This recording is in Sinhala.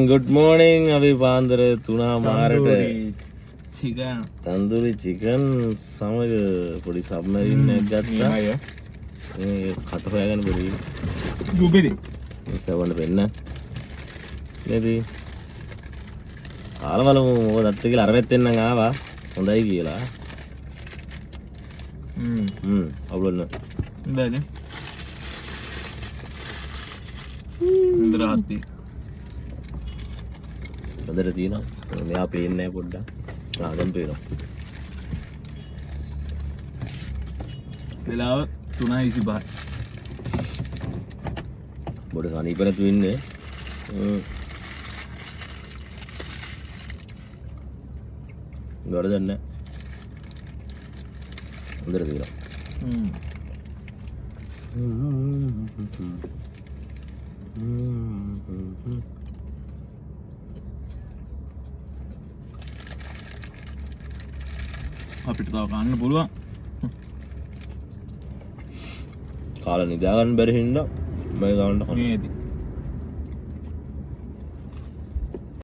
Good morning අපි පාන්දර 3:00 chicken තන්දුරි chicken සමග පොඩි සබ්මරින් එකක් ගත්තා. මේ කට හොයාගෙන බරි. දුබෙරි. ඉස්සවන්න වෙන්න. නේද? ආලවලම මොකදත් කියලා අර වෙත් එන්නම් ආවා. හොඳයි කියලා. අවුලන්න. හොඳයිනේ. ඉන්ද්‍රාත්ති. හොඳට තියෙනවා. මෙයා පේන්නේ නැහැ පොඩ්ඩක්. දැන් පේනවා. වෙලාව 3:25. බොඩ සනීප නැතු ඉන්නේ. ගොඩ දන්නේ. හොඳට තියෙනවා. අපිට තව කන්න පුළුවන්. කාලා නිදා ගන්න බැරි හින්දා මම ගන්න නේද?